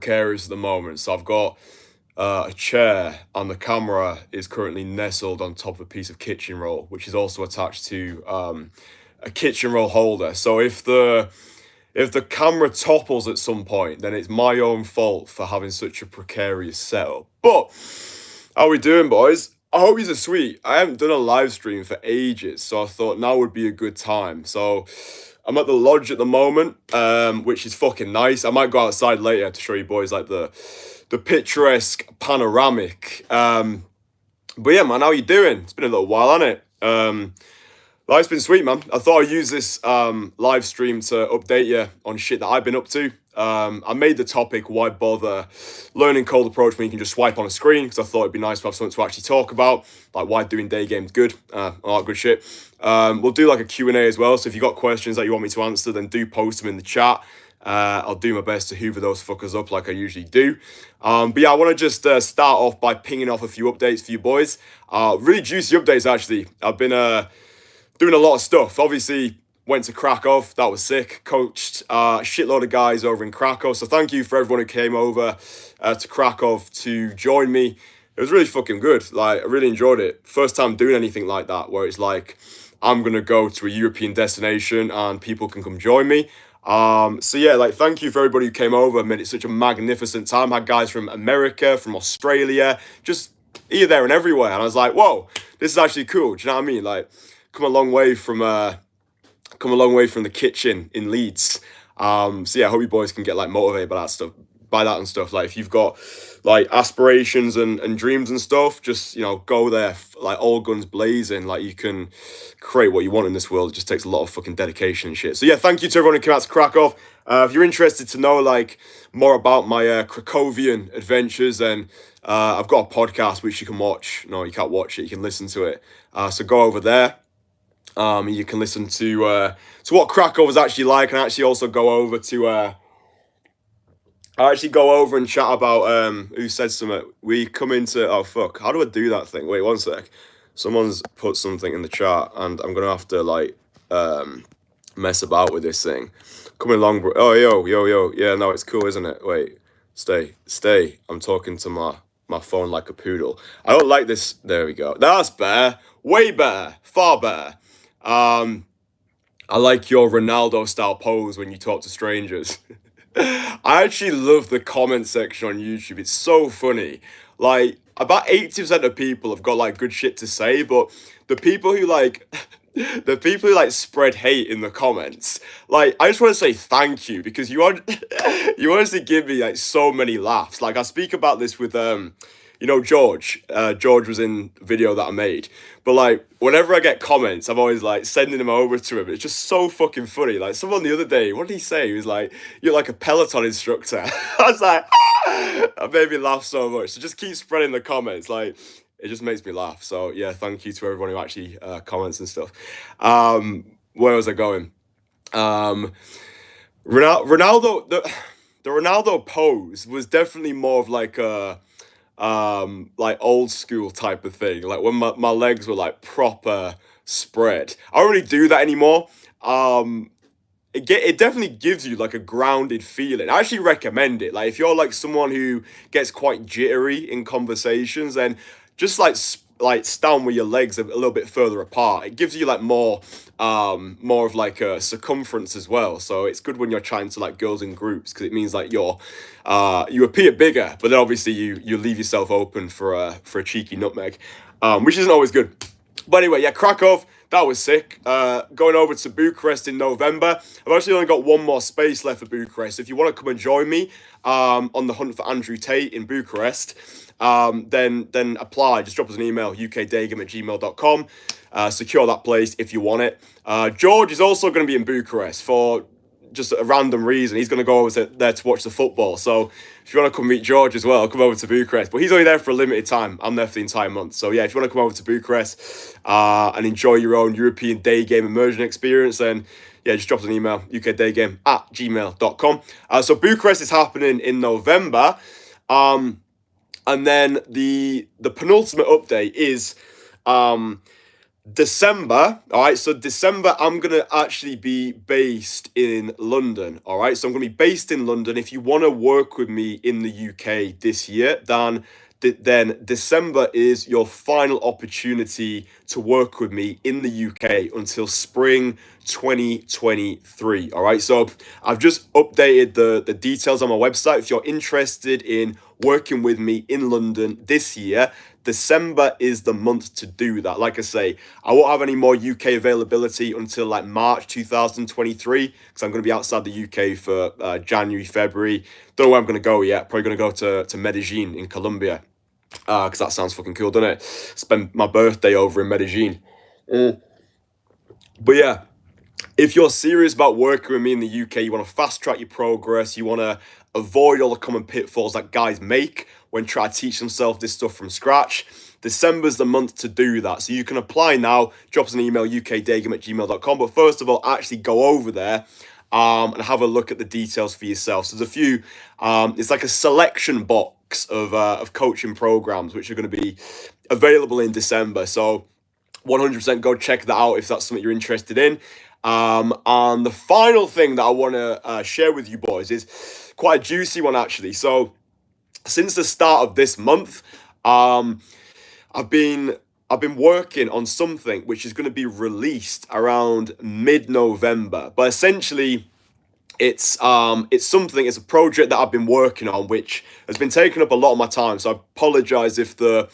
precarious at the moment. So I've got a chair, and the camera is currently nestled on top of a piece of kitchen roll, which is also attached to a kitchen roll holder. So if the camera topples at some point, then it's my own fault for having such a precarious setup. But how we doing, boys? I hope you're sweet. I haven't done a live stream for ages, so I thought now would be a good time. So I'm at the lodge at the moment, which is fucking nice. I might go outside later to show you boys like the picturesque panoramic. But yeah, man, how you doing? It's been a little while, hasn't it? Life's been sweet, man. I thought I'd use this live stream to update you on shit that I've been up to. I made the topic, why bother learning cold approach when you can just swipe on a screen, because I thought it'd be nice to have something to actually talk about, like why doing day games good, all that good shit. We'll do like a Q&A as well, so if you've got questions that you want me to answer, then do post them in the chat. I'll do my best to hoover those fuckers up like I usually do. But yeah, I want to just start off by pinging off a few updates for you boys. Really juicy updates, actually. I've been doing a lot of stuff. Obviously, went to Krakow. That was sick. Coached a shitload of guys over in Krakow. So thank you for everyone who came over to Krakow to join me. It was really fucking good. Like, I really enjoyed it. First time doing anything like that, where it's like, I'm going to go to a European destination and people can come join me. So yeah, like, thank you for everybody who came over. Made it such a magnificent time. Had guys from America, from Australia, just here, there, and everywhere. And I was like, whoa, this is actually cool. Do you know what I mean? Like, come a long way from the kitchen in Leeds. So yeah, I hope you boys can get like motivated by that and stuff. Like, if you've got like aspirations and dreams and stuff, just, you know, go there like all guns blazing. Like, you can create what you want in this world. It just takes a lot of fucking dedication and shit. So yeah, thank you to everyone who came out to Krakow. If you're interested to know like more about my Krakowian adventures, then I've got a podcast which you can watch. No, you can't watch it. You can listen to it. So go over there. You can listen to what Krakow was actually like, and actually also go over to and chat about who said something. We come into, oh fuck, how do I do that thing? Wait, one sec. Someone's put something in the chat, and I'm gonna have to like mess about with this thing. Coming along, bro. Oh yo, yeah, no, it's cool, isn't it? Wait, stay. I'm talking to my phone like a poodle. I don't like this. There we go. That's better. Way better. Far better. I like your Ronaldo style pose when you talk to strangers. I actually love the comment section on YouTube. It's so funny. Like, about 80% of people have got like good shit to say, but the people who like the people who like spread hate in the comments, like, I just want to say thank you, because you honestly give me like so many laughs. Like, I speak about this with George. George was in the video that I made. But like, whenever I get comments, I'm always like sending them over to him. It's just so fucking funny. Like, someone the other day, what did he say? He was like, "You're like a Peloton instructor." I was like, that made me laugh so much. So just keep spreading the comments. Like, it just makes me laugh. So yeah, thank you to everyone who actually comments and stuff. Where was I going? Ronaldo, the Ronaldo pose was definitely more of like old school type of thing, like when my legs were like proper spread. I don't really do that anymore. It definitely gives you like a grounded feeling. I actually recommend it. Like, if you're like someone who gets quite jittery in conversations, then just like stand with your legs a little bit further apart. It gives you like more of like a circumference as well. So it's good when you're chatting to like girls in groups, because it means like you appear bigger, but then obviously you leave yourself open for a cheeky nutmeg, which isn't always good. But anyway, yeah, Krakow, that was sick. Going over to Bucharest in November. I've actually only got one more space left for Bucharest. If you want to come and join me on the hunt for Andrew Tate in Bucharest, then apply. Just drop us an email, ukdaygame@gmail.com. Secure that place if you want it. George is also going to be in Bucharest for just a random reason. He's going to go over there to watch the football. So if you want to come meet George as well, come over to Bucharest. But he's only there for a limited time. I'm there for the entire month. So yeah, if you want to come over to Bucharest and enjoy your own European day game immersion experience, then yeah, just drop us an email, ukdaygame@gmail.com. So Bucharest is happening in November. And then the penultimate update is December, all right. So December, I'm gonna actually be based in London, all right. So I'm gonna be based in London. If you want to work with me in the UK this year, then December is your final opportunity to work with me in the UK until spring 2023. All right. So I've just updated the details on my website. If you're interested in working with me in London this year, December is the month to do that. Like I say, I won't have any more UK availability until like March 2023 because I'm going to be outside the UK for January, February. Don't know where I'm going to go yet. Probably going to go to Medellin in Colombia because that sounds fucking cool, doesn't it? Spend my birthday over in Medellin. But yeah, if you're serious about working with me in the UK, you want to fast track your progress, you want to avoid all the common pitfalls that guys make when trying to teach themselves this stuff from scratch, December's the month to do that. So you can apply now, drop us an email, ukdagame@gmail.com. But first of all, actually go over there and have a look at the details for yourself. So there's a few, it's like a selection box of coaching programs which are going to be available in December. So 100% go check that out if that's something you're interested in. And the final thing that I want to share with you boys is quite a juicy one actually. So since the start of this month, I've been working on something which is going to be released around mid-November. But essentially, it's a project that I've been working on, which has been taking up a lot of my time. So I apologize if the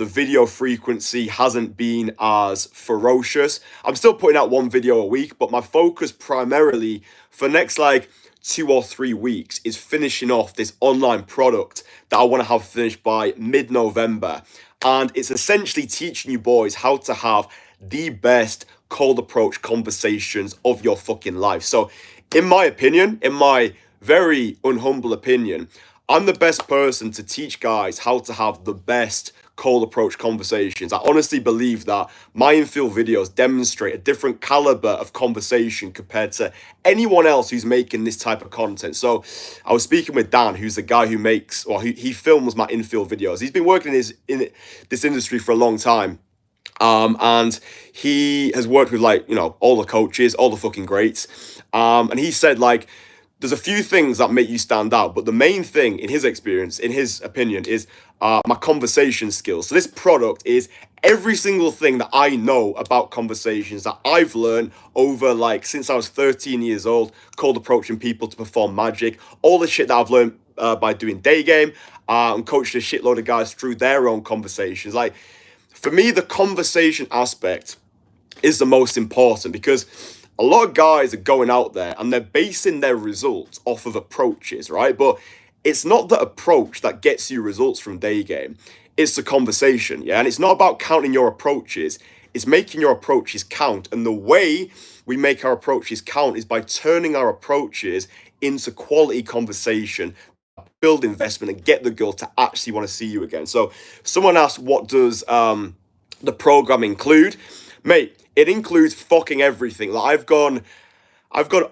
video frequency hasn't been as ferocious. I'm still putting out one video a week, but my focus primarily for next like 2 or 3 weeks is finishing off this online product that I want to have finished by mid-November. And it's essentially teaching you boys how to have the best cold approach conversations of your fucking life. So, in my opinion, in my very unhumble opinion, I'm the best person to teach guys how to have the best cold approach conversations. I honestly believe that my infield videos demonstrate a different caliber of conversation compared to anyone else who's making this type of content. So I was speaking with Dan, who's the guy who makes, or he films my infield videos. He's been working in this industry for a long time. And he has worked with like, all the coaches, all the fucking greats. And he said like, there's a few things that make you stand out, but the main thing in his experience, in his opinion, is my conversation skills. So this product is every single thing that I know about conversations that I've learned over like since I was 13 years old, cold approaching people to perform magic, all the shit that I've learned by doing day game and coaching a shitload of guys through their own conversations. Like for me, the conversation aspect is the most important because a lot of guys are going out there and they're basing their results off of approaches, right? But it's not the approach that gets you results from day game. It's the conversation, yeah? And it's not about counting your approaches. It's making your approaches count. And the way we make our approaches count is by turning our approaches into quality conversation, build investment and get the girl to actually want to see you again. So someone asked, what does the program include? Mate, it includes fucking everything. Like I've gone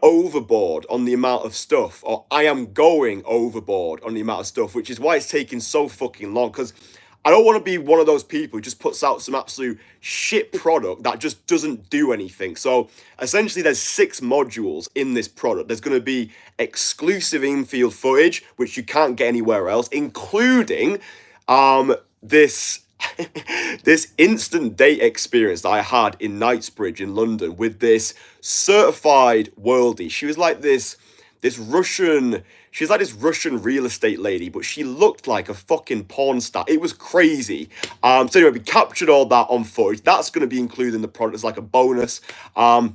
overboard on the amount of stuff, or I am going overboard on the amount of stuff, which is why it's taking so fucking long. Because I don't want to be one of those people who just puts out some absolute shit product that just doesn't do anything. So essentially, there's 6 modules in this product. There's going to be exclusive infield footage, which you can't get anywhere else, including this this instant date experience that I had in Knightsbridge in London with this certified worldie. She was like this Russian, she's like this Russian real estate lady, but she looked like a fucking porn star. It was crazy. So anyway, we captured all that on footage. That's going to be included in the product as like a bonus. But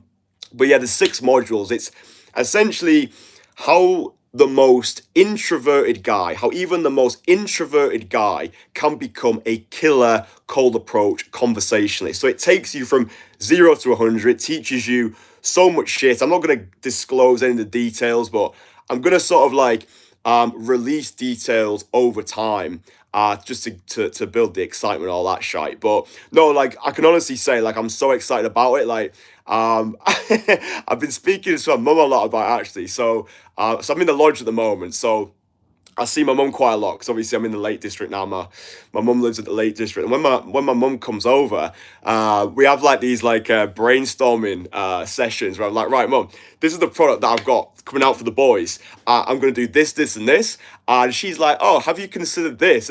yeah, there's 6 modules. It's essentially how the most introverted guy, how even the most introverted guy can become a killer cold approach conversationalist. So it takes you from 0 to 100. It teaches you so much shit. I'm not going to disclose any of the details, but I'm going to sort of like release details over time just to build the excitement, all that shite. But no, like I can honestly say, like I'm so excited about it. Like I've been speaking to my mum a lot about it, actually. So I'm in the lodge at the moment. So I see my mum quite a lot because obviously I'm in the Lake District now. My mum lives at the Lake District, and when my mum comes over, we have like these like brainstorming sessions where I'm like, right, mum, this is the product that I've got coming out for the boys. I'm gonna do this, this, and this, and she's like, oh, have you considered this?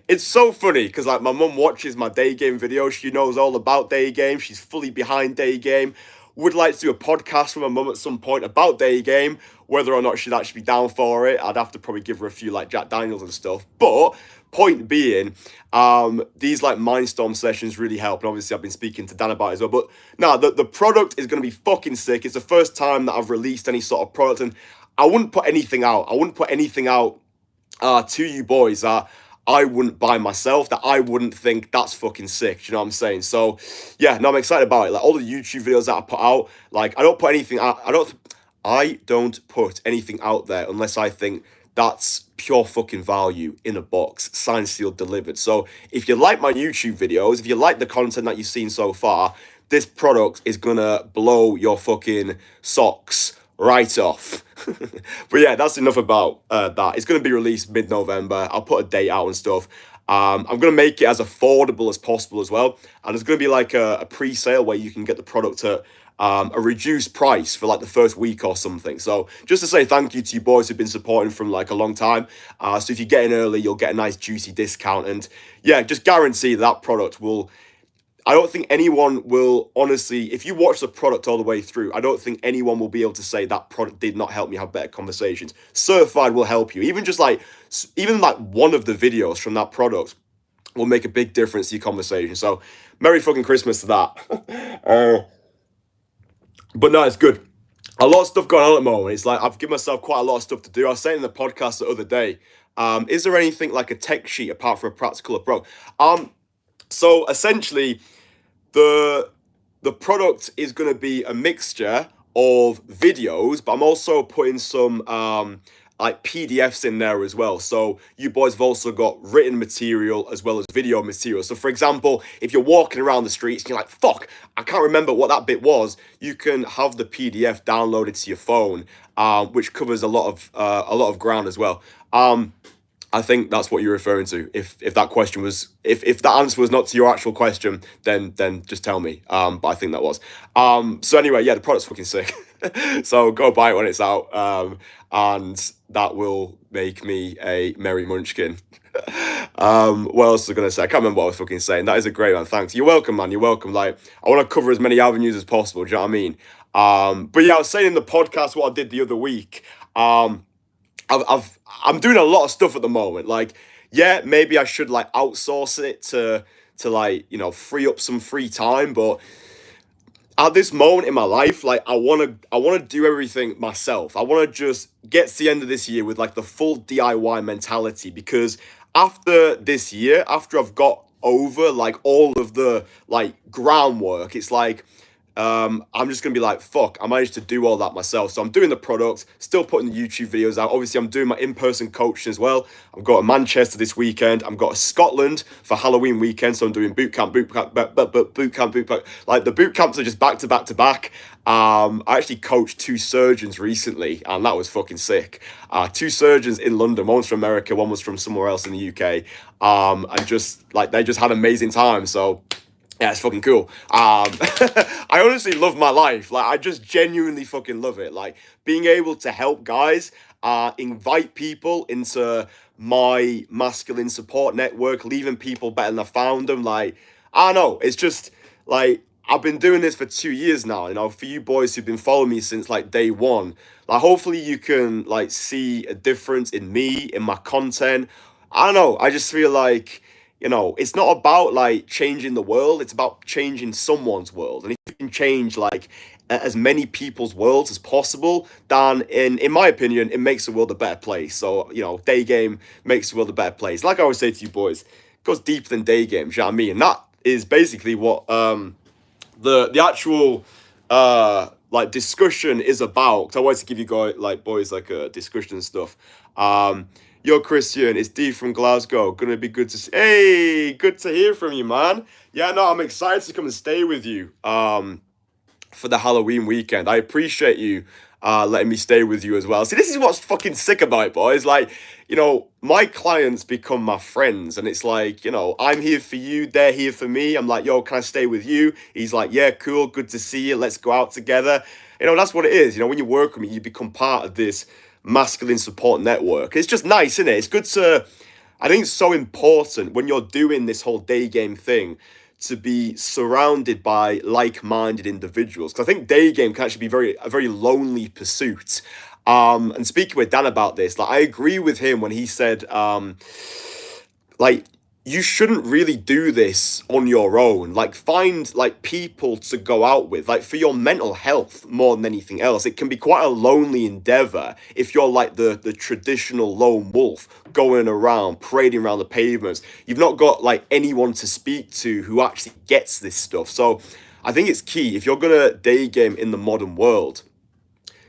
It's so funny because like my mum watches my day game videos. She knows all about day game. She's fully behind day game. Would like to do a podcast with my mum at some point about day game. Whether or not she'd actually be down for it, I'd have to probably give her a few like Jack Daniels and stuff. But point being, these like Mindstorm sessions really help. And obviously I've been speaking to Dan about it as well. But no, the product is going to be fucking sick. It's the first time that I've released any sort of product, and I wouldn't put anything out. I wouldn't put anything out to you boys that I wouldn't buy myself, that I wouldn't think that's fucking sick. Do you know what I'm saying? So yeah, no, I'm excited about it. Like all the YouTube videos that I put out, like I don't put anything out. I don't put anything out there unless I think that's pure fucking value in a box, signed, sealed, delivered. So if you like my YouTube videos, if you like the content that you've seen so far, this product is gonna blow your fucking socks right off. But yeah, that's enough about that. It's going to be released mid-November. I'll put a date out and stuff. I'm going to make it as affordable as possible as well. And there's going to be like a pre-sale where you can get the product at a reduced price for like the first week or something. So just to say thank you to you boys who've been supporting from like a long time. So if you get in early, you'll get a nice juicy discount. And yeah, just guarantee that product will... I don't think anyone will, honestly, if you watch the product all the way through, I don't think anyone will be able to say that product did not help me have better conversations. Certified will help you. Even one of the videos from that product will make a big difference to your conversation. So, Merry fucking Christmas to that. But no, it's good. A lot of stuff going on at the moment. It's like I've given myself quite a lot of stuff to do. I was saying in the podcast the other day, is there anything like a tech sheet apart from a practical approach? So essentially, the product is going to be a mixture of videos, but I'm also putting some like PDFs in there as well. So you boys have also got written material as well as video material. So for example, if you're walking around the streets and you're like, fuck, I can't remember what that bit was, you can have the PDF downloaded to your phone, which covers a lot of ground as well. I think that's what you're referring to. If that question was, if that answer was not to your actual question, then just tell me. But I think that was. So anyway, yeah, the product's fucking sick. So go buy it when it's out. And that will make me a merry munchkin. What else was I gonna say? I can't remember what I was fucking saying. That is a great one. Thanks. You're welcome, man. You're welcome. Like I want to cover as many avenues as possible. Do you know what I mean? But yeah, I was saying in the podcast what I did the other week. I'm doing a lot of stuff at the moment. Like, yeah, maybe I should like outsource it to like, you know, free up some free time. But at this moment in my life, like I wanna do everything myself. I wanna just get to the end of this year with like the full DIY mentality, because after this year, after I've got over like all of the like groundwork, it's like I'm just gonna be like, fuck, I managed to do all that myself. So I'm doing the product, still putting the YouTube videos out. Obviously, I'm doing my in-person coaching as well. I've got a Manchester this weekend. I've got a Scotland for Halloween weekend. So I'm doing boot camp. Like the boot camps are just back to back to back. I actually coached 2 surgeons recently, and that was fucking sick. 2 surgeons in London. One was from America, one was from somewhere else in the UK. And just like they just had amazing time. So yeah, it's fucking cool. I honestly love my life. Like, I just genuinely fucking love it. Like, being able to help guys, invite people into my masculine support network, leaving people better than I found them. Like, I don't know. It's just, like, I've been doing this for 2 years now. You know, for you boys who've been following me since, like, day one. Like, hopefully you can, like, see a difference in me, in my content. I don't know. I just feel like, you know, it's not about like changing the world, it's about changing someone's world. And if you can change like as many people's worlds as possible, then in my opinion, it makes the world a better place. So, you know, day game makes the world a better place. Like I always say to you boys, it goes deeper than day games, you know what I mean? And that is basically what the actual like discussion is about. 'Cause I wanted to give you guys like boys like a discussion and stuff. Yo, Christian, it's D from Glasgow. Gonna be good to see. Hey, good to hear from you, man. Yeah, no, I'm excited to come and stay with you for the Halloween weekend. I appreciate you letting me stay with you as well. See, this is what's fucking sick about it, boys. Like, my clients become my friends, and it's like, I'm here for you, they're here for me. I'm like, yo, can I stay with you? He's like, yeah, cool, good to see you. Let's go out together. That's what it is. When you work with me, you become part of this masculine support network. It's just nice, isn't it? It's good to, I think it's so important when you're doing this whole day game thing to be surrounded by like-minded individuals. Because I think day game can actually be a very lonely pursuit. And speaking with Dan about this, like I agree with him when he said, like you shouldn't really do this on your own. Like find like people to go out with, like for your mental health more than anything else. It can be quite a lonely endeavor if you're like the traditional lone wolf going around parading around the pavements. You've not got like anyone to speak to who actually gets this stuff. So I think it's key if you're gonna day game in the modern world,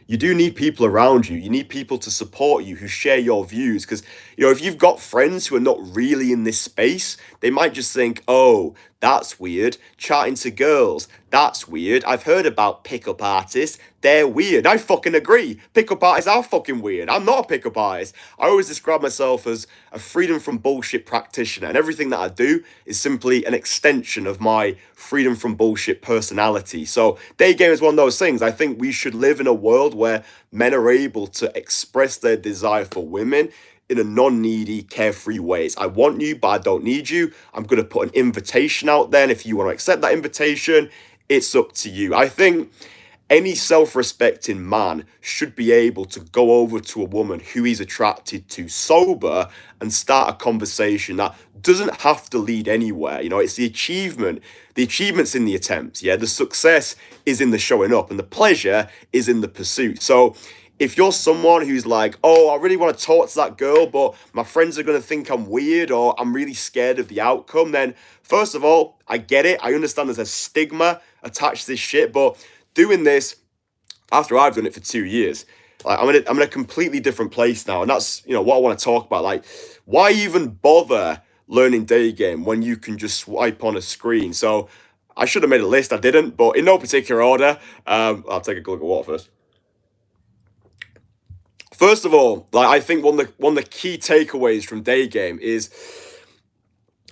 you do need people around you. You need people to support you who share your views. Because, if you've got friends who are not really in this space, they might just think, oh, that's weird. Chatting to girls, that's weird. I've heard about pickup artists. They're weird. I fucking agree. Pickup artists are fucking weird. I'm not a pickup artist. I always describe myself as a freedom from bullshit practitioner. And everything that I do is simply an extension of my freedom from bullshit personality. So day game is one of those things. I think we should live in a world where men are able to express their desire for women in a non-needy, carefree ways. I want you, but I don't need you. I'm going to put an invitation out there. And if you want to accept that invitation, it's up to you. I think any self-respecting man should be able to go over to a woman who he's attracted to sober and start a conversation that doesn't have to lead anywhere. It's the achievement. The achievement's in the attempt. Yeah, the success is in the showing up and the pleasure is in the pursuit. So if you're someone who's like, oh, I really want to talk to that girl, but my friends are going to think I'm weird or I'm really scared of the outcome, then first of all, I get it. I understand there's a stigma attached to this shit, but doing this after I've done it for 2 years, like I'm in a completely different place now. And that's, what I want to talk about. Like, why even bother learning day game when you can just swipe on a screen? So I should have made a list. I didn't, but in no particular order. I'll take a look at water first. First of all, like I think one of the key takeaways from day game is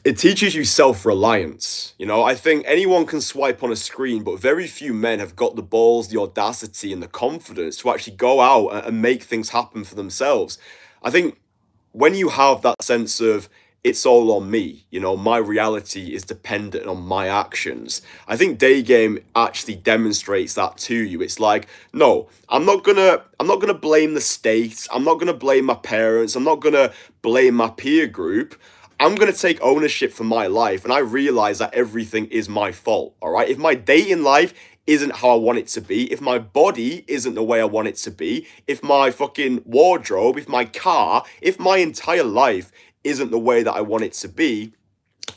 it teaches you self-reliance. I think anyone can swipe on a screen, but very few men have got the balls, the audacity, and the confidence to actually go out and make things happen for themselves. I think when you have that sense of it's all on me, my reality is dependent on my actions. I think day game actually demonstrates that to you. It's like, no, I'm not gonna blame the state. I'm not gonna blame my parents. I'm not gonna blame my peer group. I'm going to take ownership for my life, and I realize that everything is my fault, all right? If my dating life isn't how I want it to be, if my body isn't the way I want it to be, if my fucking wardrobe, if my car, if my entire life isn't the way that I want it to be,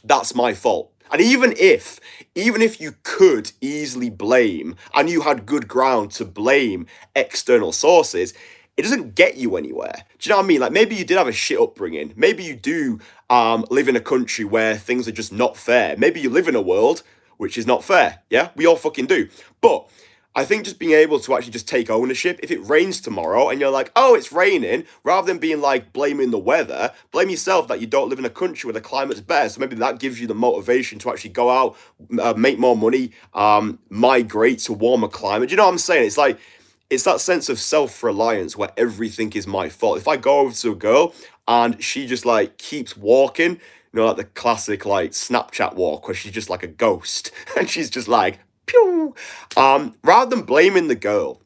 that's my fault. And even if you could easily blame and you had good ground to blame external sources, it doesn't get you anywhere. Do you know what I mean? Like maybe you did have a shit upbringing. Maybe you do live in a country where things are just not fair. Maybe you live in a world which is not fair. Yeah, we all fucking do. But I think just being able to actually just take ownership. If it rains tomorrow and you're like, oh, it's raining, rather than being like blaming the weather, blame yourself that you don't live in a country where the climate's better. So maybe that gives you the motivation to actually go out, make more money, migrate to warmer climate. Do you know what I'm saying? It's that sense of self-reliance where everything is my fault. If I go over to a girl and she just like keeps walking, like the classic like Snapchat walk where she's just like a ghost and she's just like, pew. Rather than blaming the girl,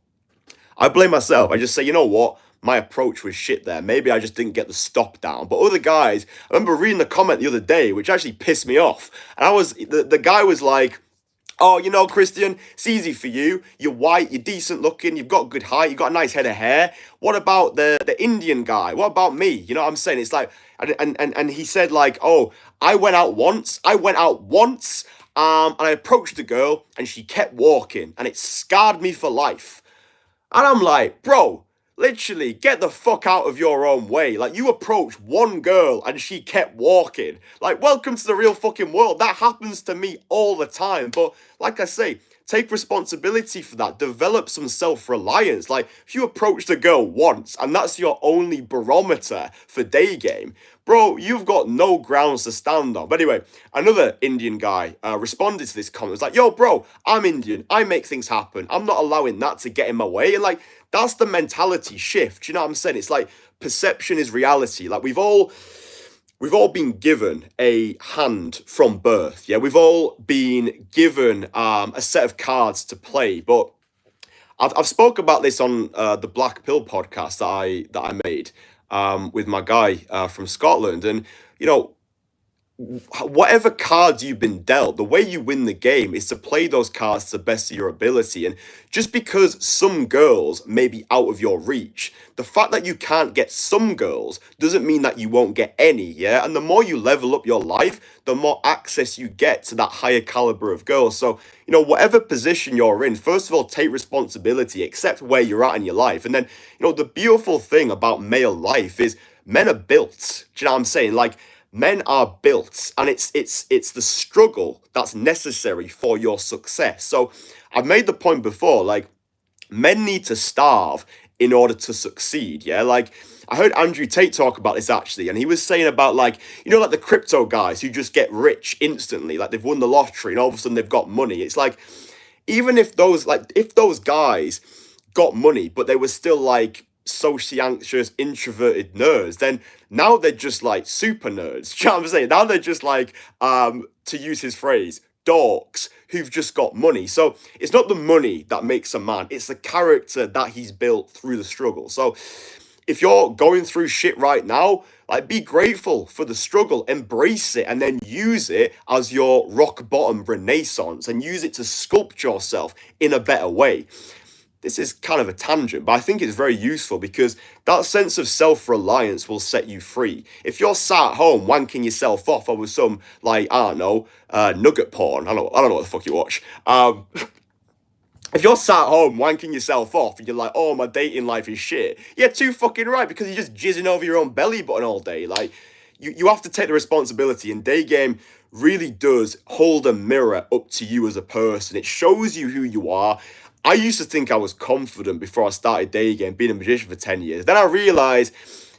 I blame myself. I just say, you know what? My approach was shit there. Maybe I just didn't get the stop down. But other guys, I remember reading the comment the other day, which actually pissed me off. And the guy was like, oh, Christian, it's easy for you. You're white, you're decent looking, you've got good height, you've got a nice head of hair. What about the Indian guy? What about me? You know what I'm saying? It's like, and he said like, oh, I went out once, and I approached the girl and she kept walking and it scarred me for life. And I'm like, bro, literally get the fuck out of your own way. Like you approached one girl and she kept walking. Like welcome to the real fucking world. That happens to me all the time. But like I say, take responsibility for that. Develop some self-reliance. Like, if you approach the girl once and that's your only barometer for day game, bro, you've got no grounds to stand on. But anyway, another Indian guy responded to this comment. It's like, yo, bro, I'm Indian. I make things happen. I'm not allowing that to get in my way. And like, that's the mentality shift. You know what I'm saying? It's like perception is reality. Like, we've all been given a hand from birth. Yeah, we've all been given a set of cards to play. But I've spoke about this on the Black Pill podcast that I made with my guy from Scotland, and you know, whatever cards you've been dealt, the way you win the game is to play those cards to the best of your ability. And just because some girls may be out of your reach, the fact that you can't get some girls doesn't mean that you won't get any, yeah? And the more you level up your life, the more access you get to that higher caliber of girls. So, you know, whatever position you're in, first of all, take responsibility, accept where you're at in your life. And then, you know, the beautiful thing about male life is men are built. Do you know what I'm saying? Like, men are built, and it's the struggle that's necessary for your success. So I've made the point before, like, men need to starve in order to succeed. Yeah, like, I heard Andrew Tate talk about this actually, and he was saying about, like, you know, like the crypto guys who just get rich instantly, like they've won the lottery and all of a sudden they've got money. It's like, even if those guys got money but they were still like socially anxious, introverted nerds, then now they're just like super nerds. Do you know what I'm saying? Now they're just like, to use his phrase, dorks who've just got money. So it's not the money that makes a man, it's the character that he's built through the struggle. So if you're going through shit right now, like, be grateful for the struggle, embrace it, and then use it as your rock bottom renaissance and use it to sculpt yourself in a better way. This is kind of a tangent, but I think it's very useful because that sense of self-reliance will set you free. If you're sat at home wanking yourself off over some, like, I don't know, nugget porn, I don't know what the fuck you watch. If you're sat at home wanking yourself off and you're like, oh, my dating life is shit, you're too fucking right, because you're just jizzing over your own belly button all day. Like, you have to take the responsibility, and day game really does hold a mirror up to you as a person. It shows you who you are. I used to think I was confident before I started day game, being a magician for 10 years. Then I realized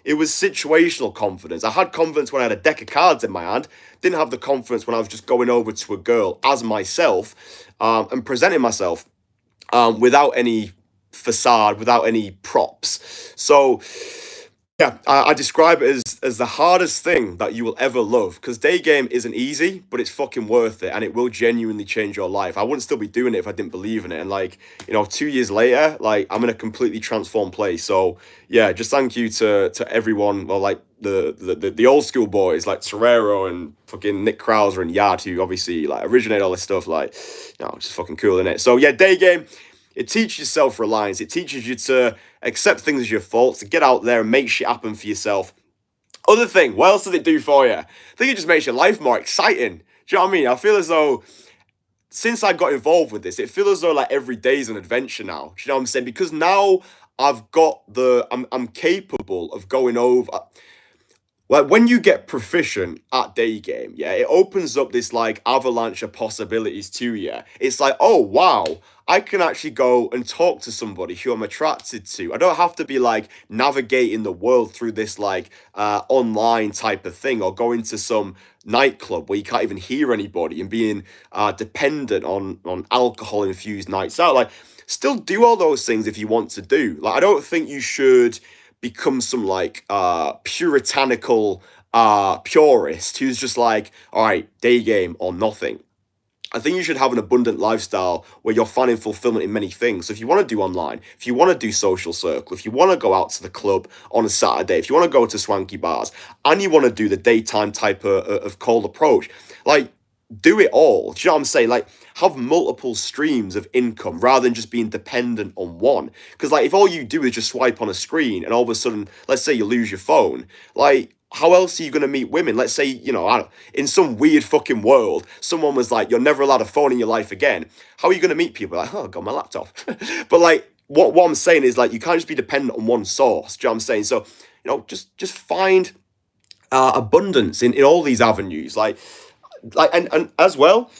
it was situational confidence. I had confidence when I had a deck of cards in my hand. Didn't have the confidence when I was just going over to a girl as myself and presenting myself without any facade, without any props. So yeah, I describe it as the hardest thing that you will ever love, because day game isn't easy, but it's fucking worth it, and it will genuinely change your life. I wouldn't still be doing it if I didn't believe in it. And like, you know, 2 years later, like, I'm in a completely transformed place. So yeah, just thank you to everyone. Well, like the old school boys like Torero and fucking Nick Krauser and Yad, who obviously like originated all this stuff. Like, you know, just fucking cool, innit? So yeah, day game. It teaches you self-reliance. It teaches you to accept things as your faults, to get out there and make shit happen for yourself. Other thing, what else does it do for you? I think it just makes your life more exciting. Do you know what I mean? I feel as though since I got involved with this, it feels as though like every day is an adventure now. Do you know what I'm saying? Because now I'm capable of going over. Like, when you get proficient at day game, yeah, it opens up this like avalanche of possibilities to you. It's like, oh wow, I can actually go and talk to somebody who I'm attracted to. I don't have to be like navigating the world through this like online type of thing, or going to some nightclub where you can't even hear anybody and being dependent on alcohol infused nights out. Like, still do all those things if you want to do. Like, I don't think you should become some like puritanical purist who's just like, all right, day game or nothing. I think you should have an abundant lifestyle where you're finding fulfillment in many things. So if you want to do online, if you want to do social circle, if you want to go out to the club on a Saturday, if you want to go to swanky bars, and you want to do the daytime type of cold approach, like, do it all. Do you know what I'm saying? Like, have multiple streams of income rather than just being dependent on one. Because like, if all you do is just swipe on a screen and all of a sudden, let's say you lose your phone, like, how else are you going to meet women? Let's say, you know, in some weird fucking world, someone was like, you're never allowed a phone in your life again. How are you going to meet people? Like, oh, I got my laptop. But like, what I'm saying is, like, you can't just be dependent on one source. Do you know what I'm saying? So, you know, just find abundance in all these avenues. Like, and as well,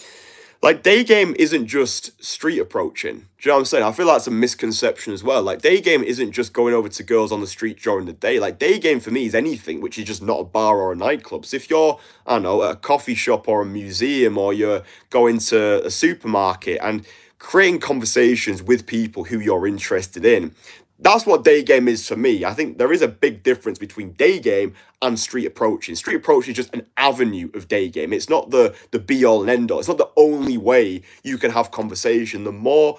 Like day game isn't just street approaching. Do you know what I'm saying? I feel like that's a misconception as well. Like day game isn't just going over to girls on the street during the day. Like day game for me is anything which is just not a bar or a nightclub. So if you're, I don't know, at a coffee shop or a museum, or you're going to a supermarket and creating conversations with people who you're interested in, that's what day game is for me. I think there is a big difference between day game and street approaching. Street approach is just an avenue of day game. It's not the be all and end all. It's not the only way you can have conversation. The more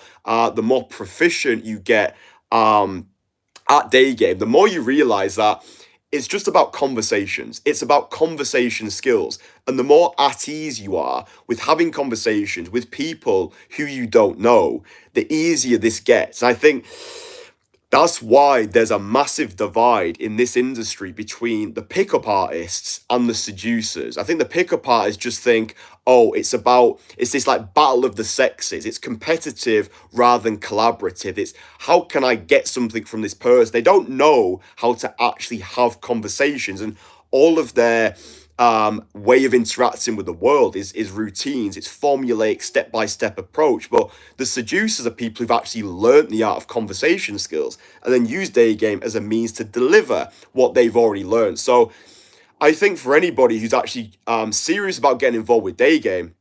proficient you get at day game, the more you realize that it's just about conversations. It's about conversation skills. And the more at ease you are with having conversations with people who you don't know, the easier this gets. And I think that's why there's a massive divide in this industry between the pickup artists and the seducers. I think the pickup artists just think, oh, it's this like battle of the sexes. It's competitive rather than collaborative. It's how can I get something from this person? They don't know how to actually have conversations, and all of their way of interacting with the world is routines. It's formulaic step-by-step approach. But the seducers are people who've actually learnt the art of conversation skills and then use day game as a means to deliver what they've already learned. So I think for anybody who's actually serious about getting involved with day game,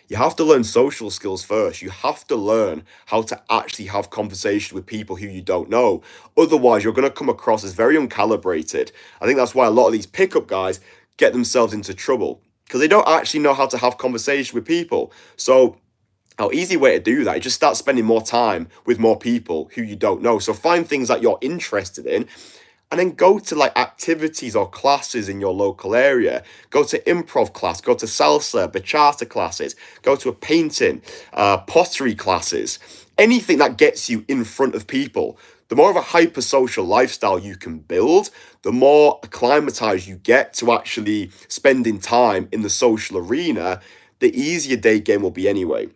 you have to learn social skills first. You have to learn how to actually have conversations with people who you don't know. Otherwise, you're going to come across as very uncalibrated. I think that's why a lot of these pickup guys get themselves into trouble, because they don't actually know how to have conversation with people. So an easy way to do that is just start spending more time with more people who you don't know. So find things that you're interested in, and then go to like activities or classes in your local area. Go to improv class, go to salsa, bachata classes, go to a painting, pottery classes, anything that gets you in front of people. The more of a hyper social lifestyle you can build, the more acclimatized you get to actually spending time in the social arena, the easier day game will be anyway.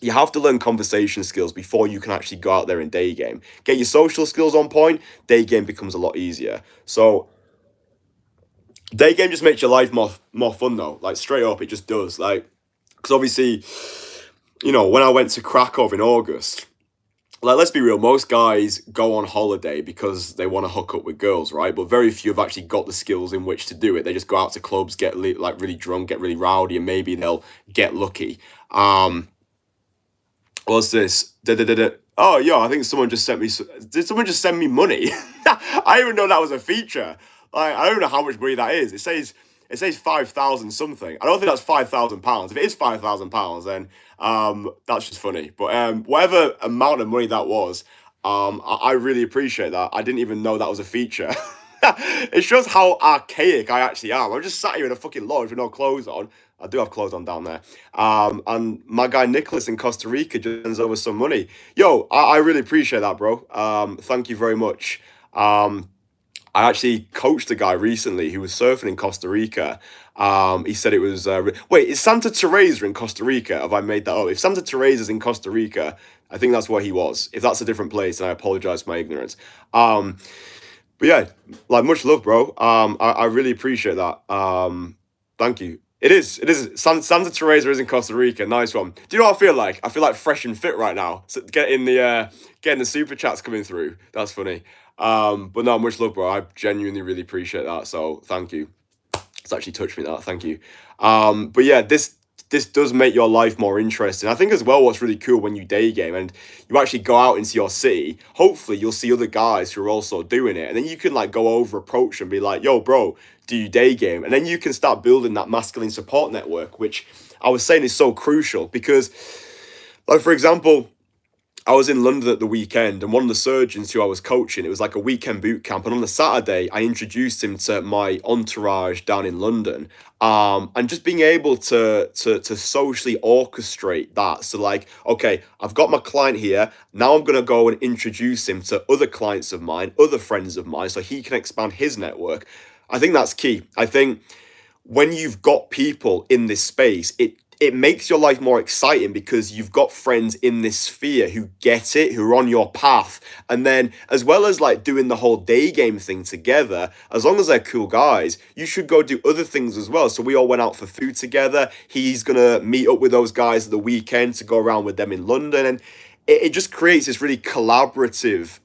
You have to learn conversation skills before you can actually go out there and day game. Get your social skills on point, day game becomes a lot easier. So day game just makes your life more fun though. Like straight up, it just does. Like, because obviously, when I went to Krakow in August, like let's be real, most guys go on holiday because they want to hook up with girls, right? But very few have actually got the skills in which to do it. They just go out to clubs, get like really drunk, get really rowdy, and maybe they'll get lucky. What's this? Da-da-da-da. Oh, yo, I think someone just sent me. Did someone just send me money? I didn't even know that was a feature. Like, I don't know how much money that is. It says 5,000 something. I don't think that's £5,000. If it is £5,000, then that's just funny. But whatever amount of money that was, I really appreciate that. I didn't even know that was a feature. It shows how archaic I actually am. I'm just sat here in a fucking lodge with no clothes on. I do have clothes on down there. And my guy Nicholas in Costa Rica just sends over some money. Yo, I really appreciate that, bro. Thank you very much. I actually coached a guy recently who was surfing in Costa Rica. He said it was. Wait, is Santa Teresa in Costa Rica? Have I made that up? If Santa Teresa's in Costa Rica, I think that's where he was. If that's a different place, then I apologize for my ignorance. But yeah, like much love, bro. I really appreciate that. Thank you. It is. It is. Santa Teresa is in Costa Rica. Nice one. Do you know what I feel like? I feel like fresh and fit right now. So getting the super chats coming through. That's funny. But no, much love, bro. I genuinely really appreciate that. So thank you. It's actually touched me, that. Thank you. But yeah, this does make your life more interesting. I think as well, what's really cool when you day game and you actually go out into your city, hopefully you'll see other guys who are also doing it. And then you can like go over, approach and be like, yo, bro, do you day game? And then you can start building that masculine support network, which I was saying is so crucial because, like, for example, I was in London at the weekend, and one of the surgeons who I was coaching, it was like a weekend boot camp. And on the Saturday, I introduced him to my entourage down in London. And just being able to socially orchestrate that. So like, okay, I've got my client here. Now I'm gonna go and introduce him to other clients of mine, other friends of mine, so he can expand his network. I think that's key. I think when you've got people in this space, it makes your life more exciting because you've got friends in this sphere who get it, who are on your path. And then, as well as like doing the whole day game thing together, as long as they're cool guys, you should go do other things as well. So we all went out for food together. He's gonna meet up with those guys at the weekend to go around with them in London. And it just creates this really collaborative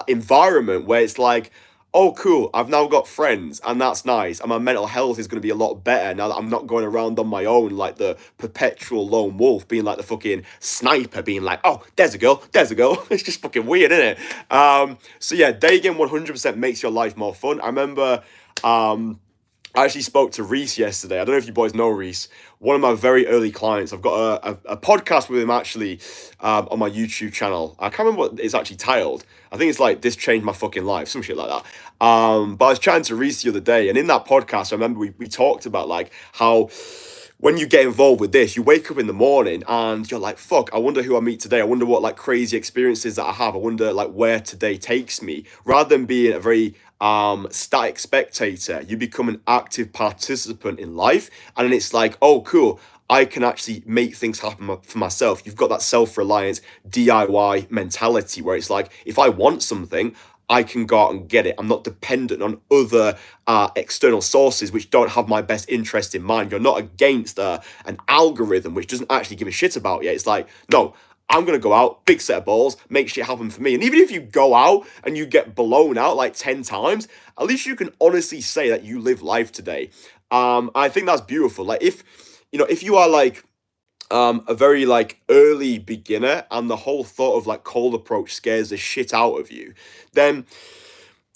environment where it's like, oh, cool, I've now got friends, and that's nice. And my mental health is going to be a lot better now that I'm not going around on my own like the perpetual lone wolf, being like the fucking sniper, being like, oh, there's a girl, there's a girl. It's just fucking weird, isn't it? So yeah, day game 100% makes your life more fun. I remember I actually spoke to Reese yesterday. I don't know if you boys know Reese, one of my very early clients. I've got a podcast with him actually on my YouTube channel. I can't remember what it's actually titled. I think it's like This Changed My Fucking Life, some shit like that. But I was chatting to Reese the other day, and in that podcast, I remember we talked about like how when you get involved with this, you wake up in the morning and you're like, fuck, I wonder who I meet today. I wonder what like crazy experiences that I have. I wonder like where today takes me. Rather than being a very static spectator, you become an active participant in life. And then it's like, oh, cool. I can actually make things happen for myself. You've got that self-reliance DIY mentality where it's like, if I want something, I can go out and get it. I'm not dependent on other external sources which don't have my best interest in mind. You're not against an algorithm which doesn't actually give a shit about you. It's like, no, I'm going to go out, big set of balls, make shit happen for me. And even if you go out and you get blown out like 10 times, at least you can honestly say that you live life today. I think that's beautiful. Like if you are like a very like early beginner and the whole thought of like cold approach scares the shit out of you, then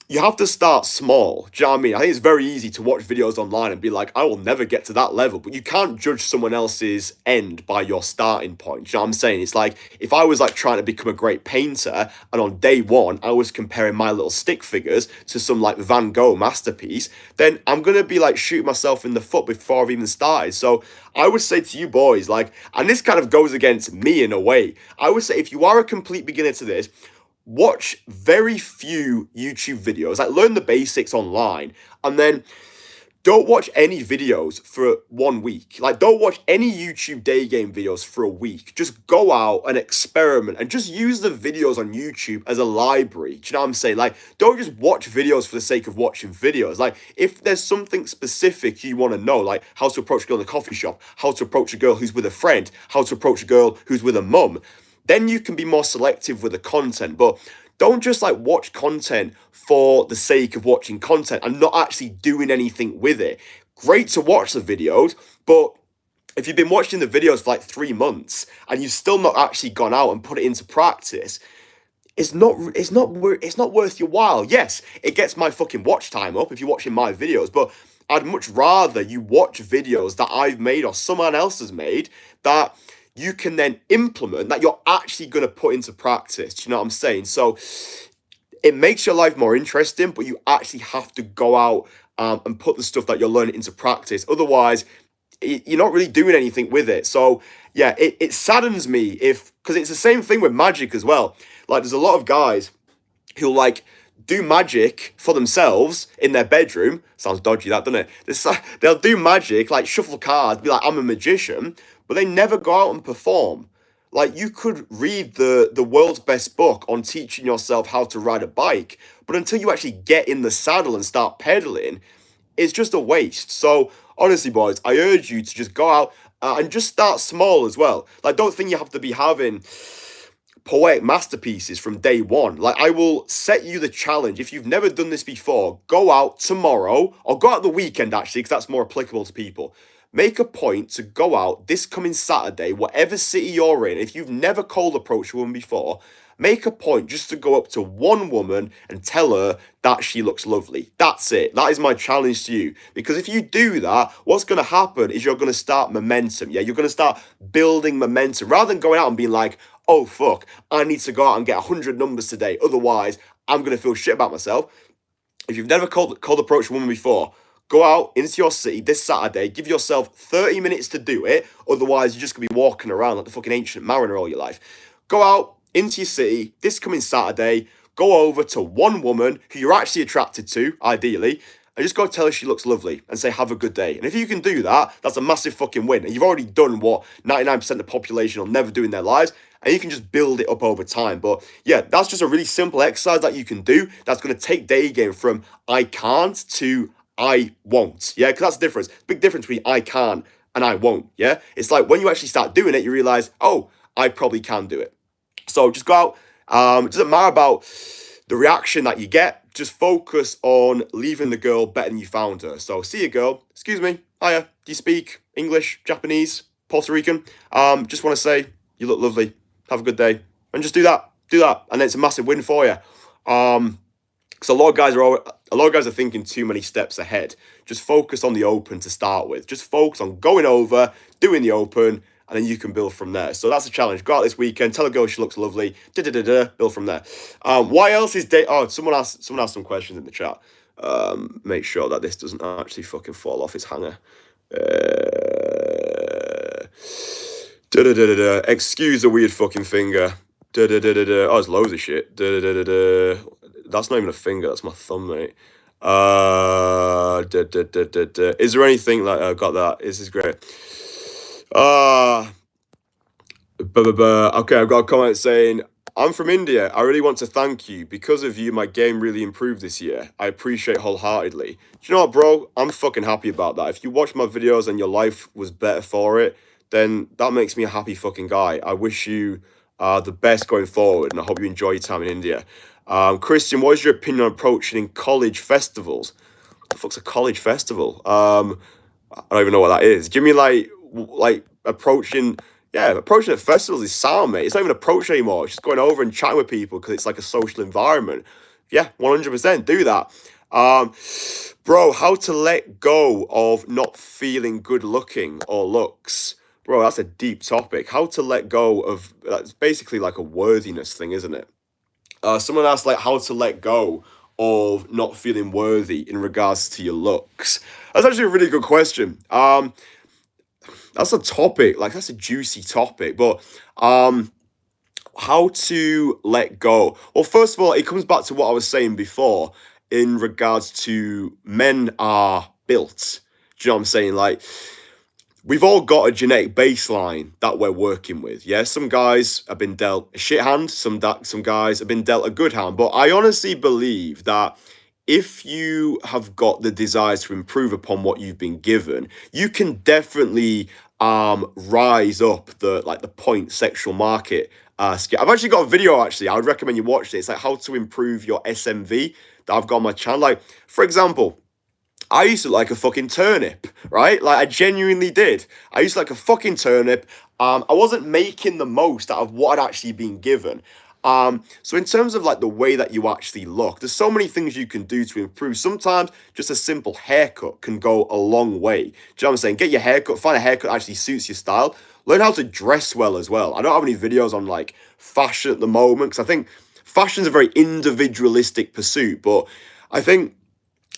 you have to start small. Do you know what I mean? I think it's very easy to watch videos online and be like, I will never get to that level. But you can't judge someone else's end by your starting point. Do you know what I'm saying? It's like if I was like trying to become a great painter and on day one I was comparing my little stick figures to some like Van Gogh masterpiece, then I'm gonna be like shooting myself in the foot before I've even started. So I would say to you boys, like, and this kind of goes against me in a way, I would say if you are a complete beginner to this, watch very few YouTube videos, like learn the basics online, and then don't watch any videos for 1 week. Like, don't watch any YouTube day game videos for a week. Just go out and experiment and just use the videos on YouTube as a library. Do you know what I'm saying? Like, don't just watch videos for the sake of watching videos. Like, if there's something specific you want to know, like how to approach a girl in a coffee shop, how to approach a girl who's with a friend, how to approach a girl who's with a mum, then you can be more selective with the content. But don't just like watch content for the sake of watching content and not actually doing anything with it. Great to watch the videos, but if you've been watching the videos for like 3 months and you've still not actually gone out and put it into practice, it's not worth your while. Yes, it gets my fucking watch time up if you're watching my videos, but I'd much rather you watch videos that I've made or someone else has made that you can then implement, that you're actually going to put into practice. Do you know what I'm saying? So it makes your life more interesting, but you actually have to go out and put the stuff that you're learning into practice. Otherwise, you're not really doing anything with it. So yeah, it saddens me because it's the same thing with magic as well. Like there's a lot of guys who like do magic for themselves in their bedroom. Sounds dodgy, that, doesn't it? They'll do magic, like shuffle cards, be like, I'm a magician, but they never go out and perform. Like you could read the world's best book on teaching yourself how to ride a bike, but until you actually get in the saddle and start pedaling, it's just a waste. So honestly, boys, I urge you to just go out and just start small as well. Like don't think you have to be having poetic masterpieces from day one. Like I will set you the challenge. If you've never done this before, go out tomorrow or go out the weekend actually, because that's more applicable to people. Make a point to go out this coming Saturday, whatever city you're in. If you've never cold approached a woman before, make a point just to go up to one woman and tell her that she looks lovely. That's it. That is my challenge to you. Because if you do that, what's going to happen is you're going to start momentum. Yeah, you're going to start building momentum rather than going out and being like, oh, fuck, I need to go out and get 100 numbers today. Otherwise, I'm going to feel shit about myself. If you've never cold approached a woman before, go out into your city this Saturday, give yourself 30 minutes to do it. Otherwise, you're just going to be walking around like the fucking ancient mariner all your life. Go out into your city this coming Saturday, go over to one woman who you're actually attracted to, ideally, and just go tell her she looks lovely and say, have a good day. And if you can do that, that's a massive fucking win. And you've already done what 99% of the population will never do in their lives. And you can just build it up over time. But yeah, that's just a really simple exercise that you can do. That's going to take day game from I can't to I won't. Yeah, because that's the difference. Big difference between I can and I won't. Yeah, it's like when you actually start doing it, you realize, oh, I probably can do it. So just go out. It doesn't matter about the reaction that you get. Just focus on leaving the girl better than you found her. So see you, girl. Excuse me. Hiya. Do you speak English, Japanese, Puerto Rican? Just want to say you look lovely. Have a good day. And just do that. Do that. And it's a massive win for you. Because a lot of guys are thinking too many steps ahead. Just focus on the open to start with. Just focus on going over, doing the open, and then you can build from there. So that's a challenge. Go out this weekend, tell a girl she looks lovely, build from there. Why else is date? Oh, someone asked some questions in the chat. Make sure that this doesn't actually fucking fall off its hanger. Excuse the weird fucking finger. Oh, there's loads of shit. That's not even a finger. That's my thumb, mate. Is there anything like I got that? This is great. Okay, I've got a comment saying, I'm from India. I really want to thank you. Because of you, my game really improved this year. I appreciate wholeheartedly. Do you know what, bro? I'm fucking happy about that. If you watch my videos and your life was better for it, then that makes me a happy fucking guy. I wish you the best going forward, and I hope you enjoy your time in India. Christian, what is your opinion on approaching in college festivals? What the fuck's a college festival? I don't even know what that is. Give me like approaching at festivals is sound, mate. It's not even approach anymore. It's just going over and chatting with people because it's like a social environment. Yeah, 100% do that. Bro, how to let go of not feeling good looking or looks. Bro, that's a deep topic. How to let go of, that's basically like a worthiness thing, isn't it? Someone asked like how to let go of not feeling worthy in regards to your looks. That's actually a really good question. That's a topic, like that's a juicy topic, but how to let go? Well, first of all, it comes back to what I was saying before in regards to men are built. Do you know what I'm saying? Like, we've all got a genetic baseline that we're working with. Yeah, some guys have been dealt a shit hand, some guys have been dealt a good hand. But I honestly believe that if you have got the desire to improve upon what you've been given, you can definitely rise up the point sexual market scale. I've actually got a video I would recommend you watch it. It's like how to improve your SMV that I've got on my channel. Like, for example, I used to like a fucking turnip, right? Like, I genuinely did. I used to like a fucking turnip. I wasn't making the most out of what I'd actually been given. So in terms of like the way that you actually look, there's so many things you can do to improve. Sometimes just a simple haircut can go a long way. Do you know what I'm saying? Get your haircut, find a haircut that actually suits your style. Learn how to dress well as well. I don't have any videos on like fashion at the moment because I think fashion's a very individualistic pursuit, but I think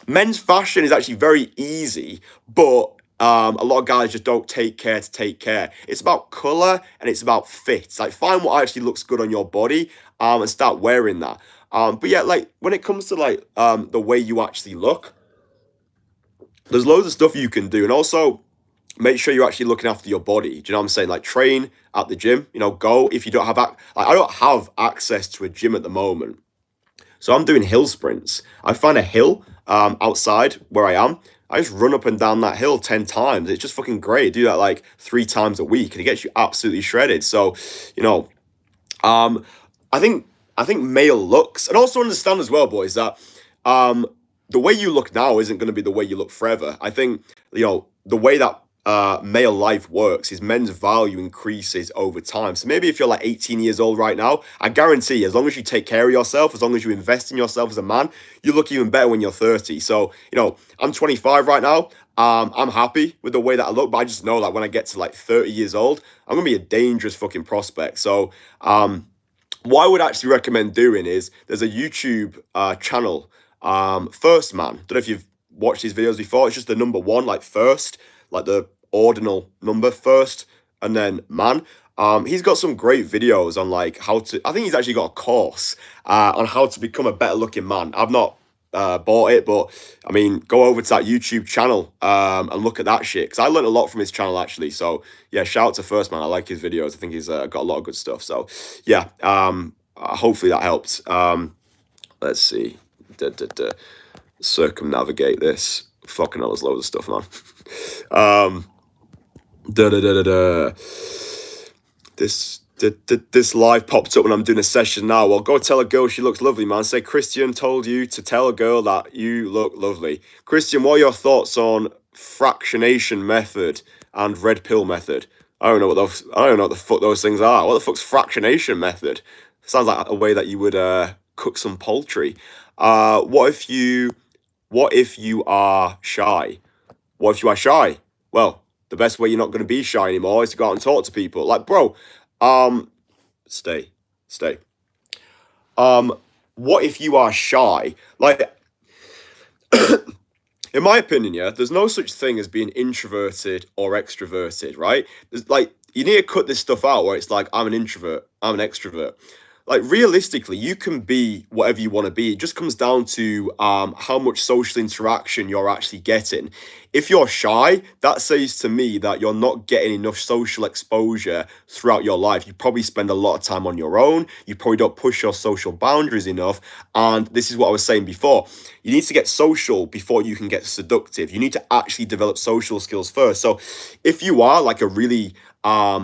men's fashion is actually very easy, but a lot of guys just don't take care to take care. It's about color and it's about fit. Like, find what actually looks good on your body and start wearing that. But yeah, like when it comes to like the way you actually look, there's loads of stuff you can do. And also make sure you're actually looking after your body. Do you know what I'm saying? Like, train at the gym, go if you don't have I don't have access to a gym at the moment. So I'm doing hill sprints. I find a hill outside where I am. I just run up and down that hill 10 times. It's just fucking great. Do that like 3 times a week and it gets you absolutely shredded. So, I think male looks, and also understand as well, boys, that the way you look now isn't going to be the way you look forever. I think, the way that male life works is men's value increases over time. So maybe if you're like 18 years old right now, I guarantee as long as you take care of yourself, as long as you invest in yourself as a man, you look even better when you're 30. So, I'm 25 right now. I'm happy with the way that I look, but I just know that when I get to like 30 years old, I'm going to be a dangerous fucking prospect. So, what I would actually recommend doing is there's a YouTube channel, First Man. Don't know if you've watched these videos before. It's just the number one, like first, like the ordinal number first, and then man. He's got some great videos on like how to. I think he's actually got a course on how to become a better looking man. I've not bought it, but I mean, go over to that YouTube channel and look at that shit, because I learned a lot from his channel actually. So yeah, shout out to First Man. I like his videos. I think he's got a lot of good stuff. So yeah, hopefully that helped. Let's see. Circumnavigate this. Fucking hell, there's loads of stuff, man. This live popped up when I'm doing a session now. Well, go tell a girl she looks lovely, man. Say Christian told you to tell a girl that you look lovely. Christian, what are your thoughts on fractionation method and red pill method? I don't know what the fuck those things are. What the fuck's fractionation method? Sounds like a way that you would cook some poultry. What if you are shy? What if you are shy? Well, the best way you're not going to be shy anymore is to go out and talk to people. Like, bro, stay. What if you are shy? Like, in my opinion, yeah, there's no such thing as being introverted or extroverted, right? There's, like, you need to cut this stuff out where it's like, I'm an introvert, I'm an extrovert. Like, realistically, you can be whatever you want to be. It just comes down to how much social interaction you're actually getting. If you're shy, that says to me that you're not getting enough social exposure throughout your life. You probably spend a lot of time on your own. You probably don't push your social boundaries enough. And this is what I was saying before. You need to get social before you can get seductive. You need to actually develop social skills first. So if you are like a really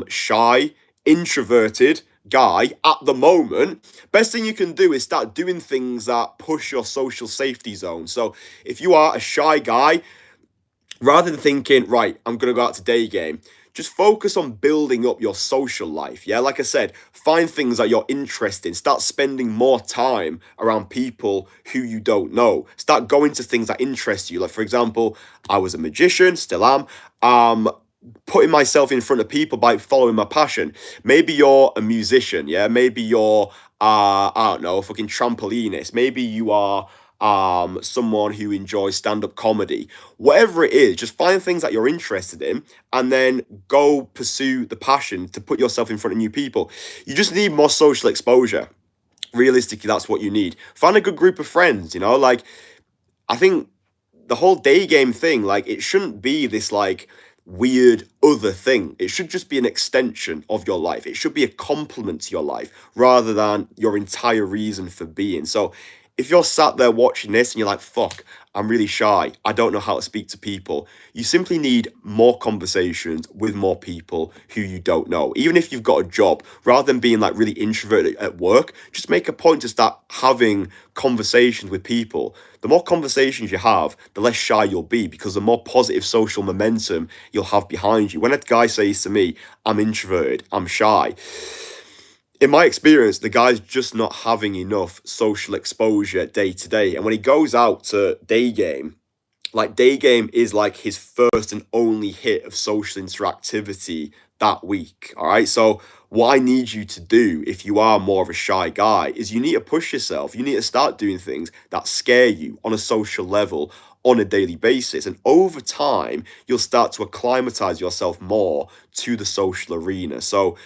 shy, introverted guy at the moment, best thing you can do is start doing things that push your social safety zone. So if you are a shy guy, rather than thinking, right, I'm going to go out to day game, just focus on building up your social life. Yeah, like I said, find things that you're interested in. Start spending more time around people who you don't know. Start going to things that interest you. Like, for example, I was a magician, still am. Putting myself in front of people by following my passion. Maybe you're a musician, yeah? Maybe you're, I don't know, a fucking trampolinist. Maybe you are someone who enjoys stand-up comedy. Whatever it is, just find things that you're interested in and then go pursue the passion to put yourself in front of new people. You just need more social exposure. Realistically, that's what you need. Find a good group of friends, you know? Like, I think the whole day game thing, like, it shouldn't be this, like, weird other thing. It should just be an extension of your life. It should be a complement to your life rather than your entire reason for being. So if you're sat there watching this and you're like, fuck, I'm really shy, I don't know how to speak to people, you simply need more conversations with more people who you don't know. Even if you've got a job, rather than being like really introverted at work, just make a point to start having conversations with people. The more conversations you have, the less shy you'll be, because the more positive social momentum you'll have behind you. When a guy says to me, I'm introverted, I'm shy, in my experience, the guy's just not having enough social exposure day to day. And when he goes out to day game, like, day game is like his first and only hit of social interactivity that week. All right. So what I need you to do, if you are more of a shy guy, is you need to push yourself. You need to start doing things that scare you on a social level on a daily basis. And over time, you'll start to acclimatize yourself more to the social arena. So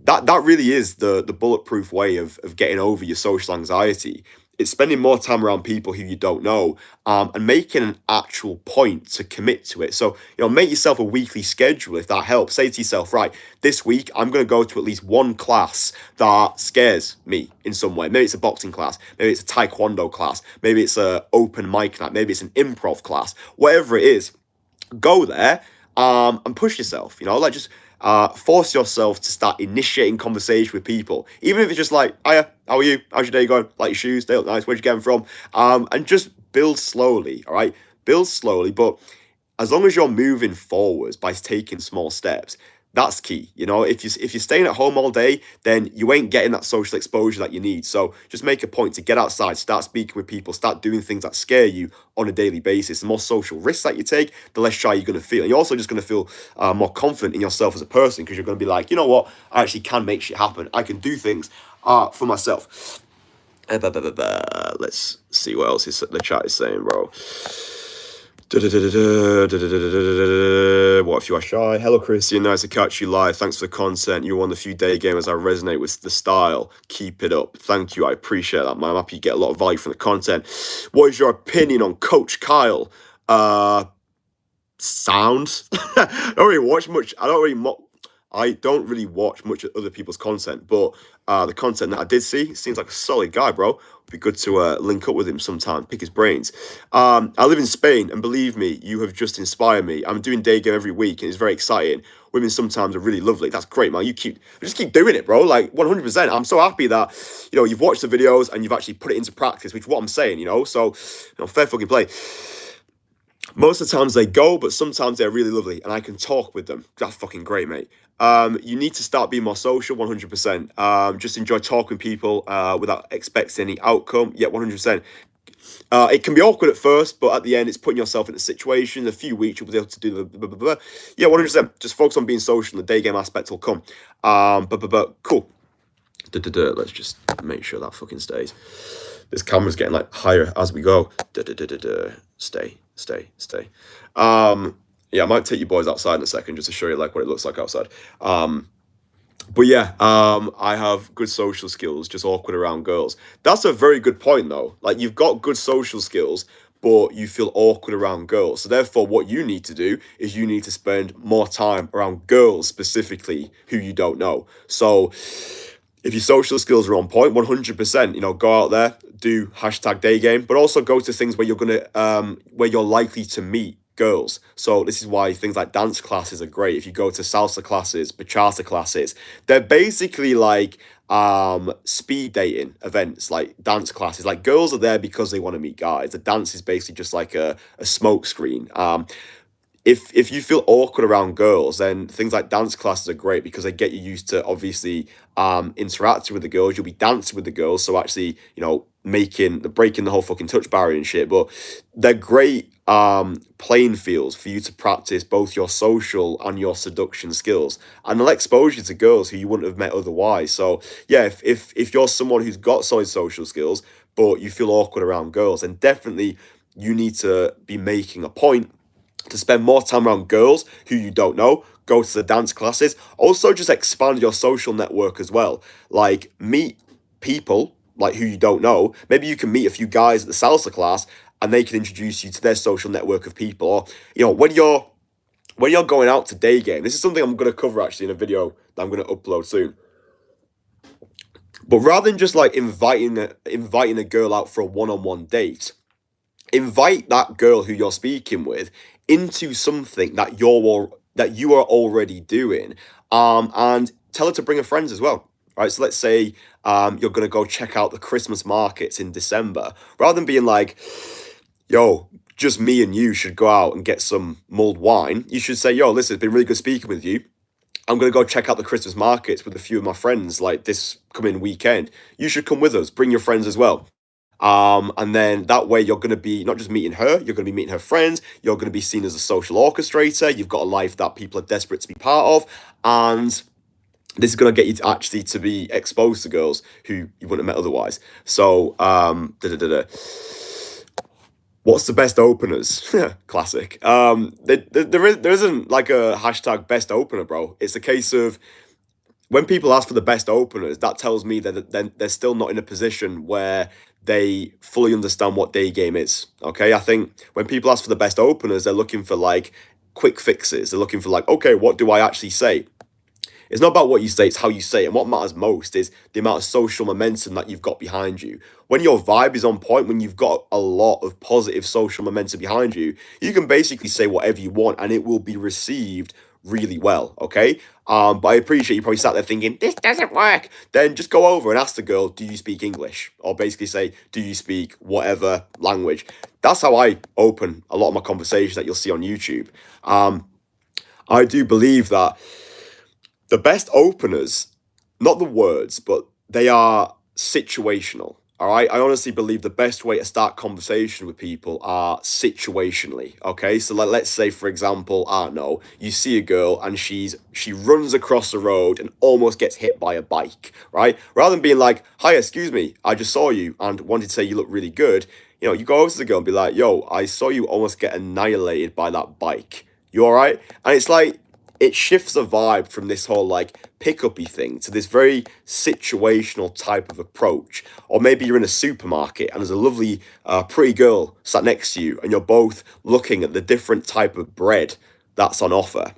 that really is the bulletproof way of getting over your social anxiety. It's spending more time around people who you don't know, and making an actual point to commit to it. So, you know, make yourself a weekly schedule if that helps. Say to yourself, right, this week I'm going to go to at least one class that scares me in some way. Maybe it's a boxing class, maybe it's a taekwondo class, maybe it's an open mic night, maybe it's an improv class, whatever it is. Go there and push yourself, you know, like, just force yourself to start initiating conversation with people, even if it's just like, hiya, how are you, how's your day going, like your shoes, they look nice, where'd you get them from? And just build slowly. All right, build slowly, but as long as you're moving forwards by taking small steps, that's key. You know, if you're staying at home all day, then you ain't getting that social exposure that you need. So just make a point to get outside, start speaking with people, start doing things that scare you on a daily basis. The more social risks that you take, the less shy you're going to feel. And you're also just going to feel more confident in yourself as a person, because you're going to be like, you know what, I actually can make shit happen. I can do things for myself. Let's see what else the chat is saying, bro. What if you are shy? Hello, Christian. Nice to catch you live. Thanks for the content. You're one of the few day gamers I resonate with the style. Keep it up. Thank you. I appreciate that, man. I'm happy you get a lot of value from the content. What is your opinion on Coach Kyle? Sound. I don't really watch much. I don't really watch much of other people's content, but the content that I did see seems like a solid guy, bro. Be good to link up with him sometime, pick his brains. I live in Spain, and believe me, you have just inspired me. I'm doing day game every week, and it's very exciting. Women sometimes are really lovely. That's great, man. Just keep doing it, bro. Like 100%. I'm so happy that you've watched the videos and you've actually put it into practice, which is what I'm saying. So fair fucking play. Most of the times they go, but sometimes they're really lovely, and I can talk with them. That's fucking great, mate. You need to start being more social, 100%. Just enjoy talking to people without expecting any outcome. Yeah, 100%. It can be awkward at first, but at the end, it's putting yourself in a situation. In a few weeks, you'll be able to do the blah, blah, blah. Yeah, 100%. Just focus on being social, and the day game aspect will come. Cool. Let's just make sure that fucking stays. This camera's getting like higher as we go. Stay. Yeah, I might take you boys outside in a second just to show you like what it looks like outside. But yeah, I have good social skills, just awkward around girls. That's a very good point though. Like you've got good social skills, but you feel awkward around girls. So therefore, what you need to do is you need to spend more time around girls specifically who you don't know. So if your social skills are on point, 100%, go out there, do #daygame, but also go to things where where you're likely to meet girls. So this is why things like dance classes are great. If you go to salsa classes, bachata classes, they're basically like speed dating events, like dance classes. Like girls are there because they want to meet guys. The dance is basically just like a smoke screen. If you feel awkward around girls, then things like dance classes are great because they get you used to obviously interacting with the girls. You'll be dancing with the girls, so actually, breaking the whole fucking touch barrier and shit. But they're great playing fields for you to practice both your social and your seduction skills, and they'll expose you to girls who you wouldn't have met otherwise. So yeah, if you're someone who's got solid social skills but you feel awkward around girls, then definitely you need to be making a point to spend more time around girls who you don't know. Go to the dance classes. Also, just expand your social network as well. Like, meet people like who you don't know. Maybe you can meet a few guys at the salsa class, and they can introduce you to their social network of people. Or when you're going out to day game. This is something I'm going to cover actually in a video that I'm going to upload soon. But rather than just like inviting a girl out for a one-on-one date, invite that girl who you're speaking with into something that you are already doing, and tell her to bring her friends as well. Right, so let's say you're gonna go check out the Christmas markets in December. Rather than being like, yo, just me and you should go out and get some mulled wine, you should say, yo, listen, it's been really good speaking with you. I'm going to go check out the Christmas markets with a few of my friends like this coming weekend. You should come with us. Bring your friends as well. And then that way you're going to be not just meeting her, you're going to be meeting her friends. You're going to be seen as a social orchestrator. You've got a life that people are desperate to be part of. And this is going to get you to actually to be exposed to girls who you wouldn't have met otherwise. So, what's the best openers? Classic. There isn't like a #best opener, bro. It's a case of when people ask for the best openers, that tells me that they're still not in a position where they fully understand what day game is. Okay, I think when people ask for the best openers, they're looking for like quick fixes. They're looking for like, okay, what do I actually say? It's not about what you say, it's how you say it. And what matters most is the amount of social momentum that you've got behind you. When your vibe is on point, when you've got a lot of positive social momentum behind you, you can basically say whatever you want and it will be received really well, okay? But I appreciate you probably sat there thinking, this doesn't work. Then just go over and ask the girl, do you speak English? Or basically say, do you speak whatever language? That's how I open a lot of my conversations that you'll see on YouTube. I do believe that the best openers, not the words, but they are situational. All right. I honestly believe the best way to start conversation with people are situationally. Okay. So let's say, for example, I don't know, you see a girl and she runs across the road and almost gets hit by a bike. Right. Rather than being like, hi, excuse me, I just saw you and wanted to say you look really good. you go over to the girl and be like, yo, I saw you almost get annihilated by that bike. You all right? And it's like, it shifts the vibe from this whole like pick-uppy thing to this very situational type of approach. Or maybe you're in a supermarket and there's a lovely, pretty girl sat next to you, and you're both looking at the different type of bread that's on offer.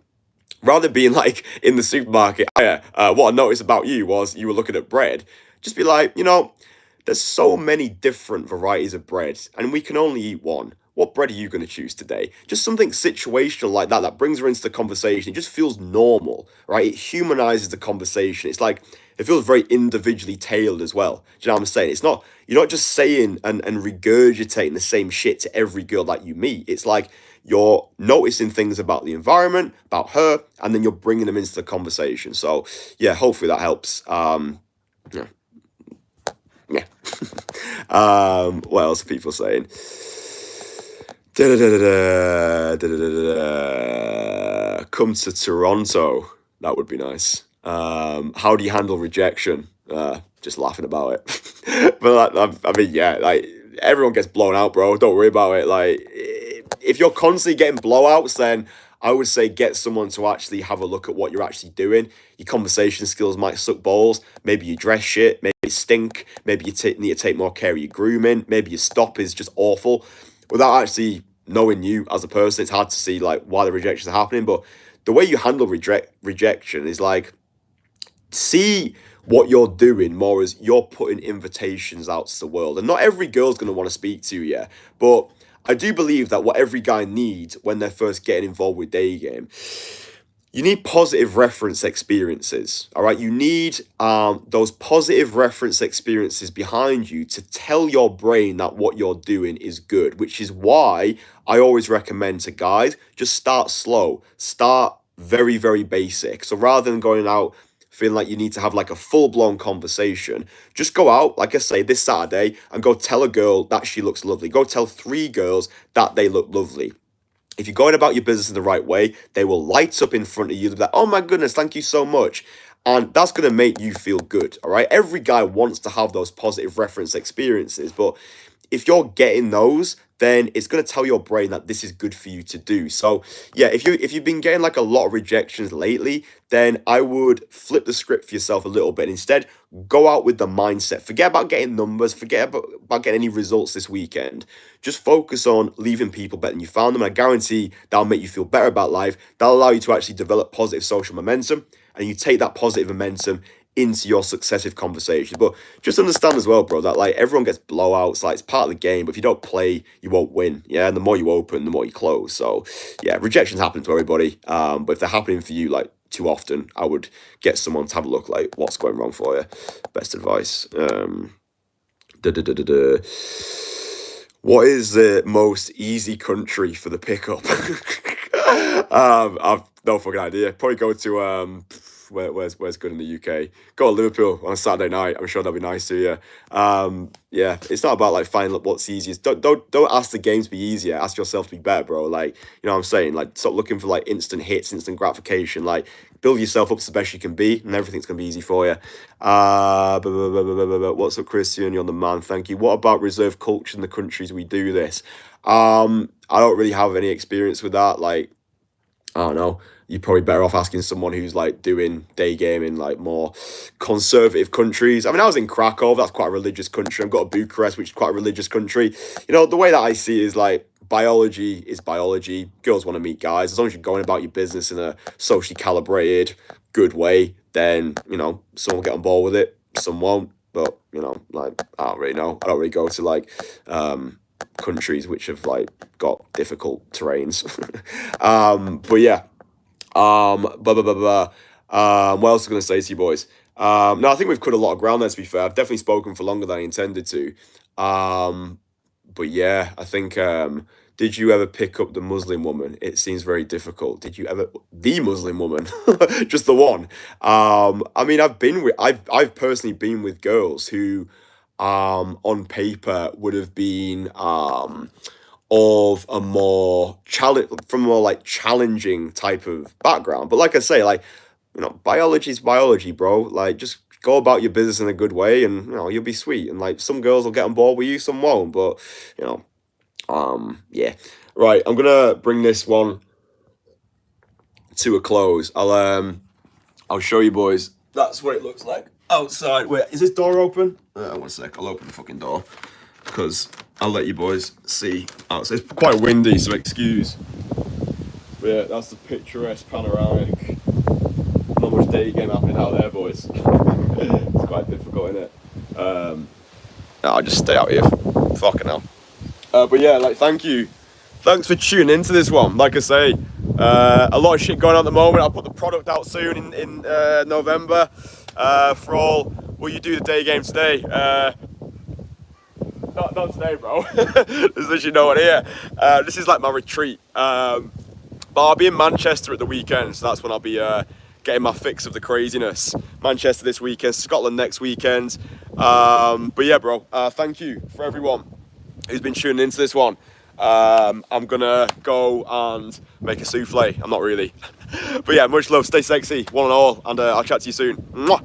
Rather than being like in the supermarket, yeah, what I noticed about you was you were looking at bread. Just be like, there's so many different varieties of bread, and we can only eat one. What bread are you going to choose today? Just something situational like that brings her into the conversation. It just feels normal, right? It humanizes the conversation. It's like it feels very individually tailored as well. Do you know what I'm saying? It's not You're not just saying and regurgitating the same shit to every girl that you meet. It's like you're noticing things about the environment, about her, and then you're bringing them into the conversation. So yeah, hopefully that helps. Yeah. Yeah. What else are people saying? Come to Toronto. That would be nice. How do you handle rejection? Just laughing about it. But I mean, yeah, like everyone gets blown out, bro. Don't worry about it. Like, if you're constantly getting blowouts, then I would say get someone to actually have a look at what you're actually doing. Your conversation skills might suck balls. Maybe you dress shit. Maybe you stink. Maybe you need to take more care of your grooming. Maybe your stop is just awful. Without actually knowing you as a person, it's hard to see like why the rejections are happening. But the way you handle rejection is like, see what you're doing more as you're putting invitations out to the world. And not every girl's going to want to speak to you, yeah. But I do believe that what every guy needs when they're first getting involved with day game, you need positive reference experiences. All right, you need those positive reference experiences behind you to tell your brain that what you're doing is good, which is why I always recommend to guys, just start slow, start very, very basic. So rather than going out feeling like you need to have like a full-blown conversation, just go out, like I say, this Saturday, and go tell a girl that she looks lovely. Go tell 3 girls that they look lovely. If you're going about your business in the right way, they will light up in front of you. They'll be like, oh my goodness, thank you so much. And that's going to make you feel good, all right? Every guy wants to have those positive reference experiences, but if you're getting those, then it's going to tell your brain that this is good for you to do. So yeah, if you've been getting like a lot of rejections lately, then I would flip the script for yourself a little bit. Instead, go out with the mindset. Forget about getting numbers. Forget about getting any results this weekend. Just focus on leaving people better than you found them. And I guarantee that'll make you feel better about life. That'll allow you to actually develop positive social momentum. And you take that positive momentum into your successive conversations. But just understand as well, bro, that like everyone gets blowouts, like it's part of the game. But if you don't play, you won't win. Yeah. And the more you open, the more you close. So yeah, rejections happen to everybody. But if they're happening for you like too often, I would get someone to have a look like what's going wrong for you. Best advice. What is the most easy country for the pickup? I've no fucking idea. Probably go to where's good in the UK? Go to Liverpool on a Saturday night. I'm sure that'll be nice to you. Yeah, it's not about like finding what's easiest. Don't ask the game to be easier. Ask yourself to be better, bro. Like, you know what I'm saying? Like, stop looking for like instant hits, instant gratification. Like, build yourself up to the best you can be, and everything's gonna be easy for you. What's up, Christian? You're the man. Thank you. What about reserve culture in the countries we do this? I don't really have any experience with that. Like, I don't know. You're probably better off asking someone who's like doing day game in like more conservative countries. I mean, I was in Krakow, that's quite a religious country. I've got a Bucharest, which is quite a religious country. You know, the way that I see it is like biology is biology. Girls want to meet guys. As long as you're going about your business in a socially calibrated, good way, then, some will get on board with it, some won't. But, like, I don't really know. I don't really go to like countries which have like got difficult terrains. But yeah. What else was I going to say to you boys? No, I think we've cut a lot of ground there, to be fair. I've definitely spoken for longer than I intended to. But yeah, I think, did you ever pick up the Muslim woman? It seems very difficult. Did you ever, the Muslim woman? Just the one. I mean, I've personally been with girls who, on paper would have been, of a more challenging type of background. But like I say, like, biology is biology, bro. Like, just go about your business in a good way, and you know, you'll be sweet. And like, some girls will get on board with you, some won't. But you know, yeah. Right, I'm gonna bring this one to a close. I'll show you boys. That's what it looks like outside. Wait, is this door open? 1 sec. I'll open the fucking door because I'll let you boys see outside. It's quite windy, so excuse. But yeah, that's the picturesque panoramic. Not much day game happening out there, boys. It's quite difficult, isn't it? I'll just stay out here. Fucking hell. But yeah, like, thank you. Thanks for tuning into this one. Like I say, a lot of shit going on at the moment. I'll put the product out soon in November. For all, will you do the day game today? Not today, bro. There's literally no one here. This is like my retreat. But I'll be in Manchester at the weekend, so that's when I'll be getting my fix of the craziness. Manchester this weekend, Scotland next weekend. But yeah, bro, thank you for everyone who's been tuning into this one. I'm gonna go and make a souffle. I'm not really. But yeah, much love, stay sexy, one and all, and I'll chat to you soon. Mwah!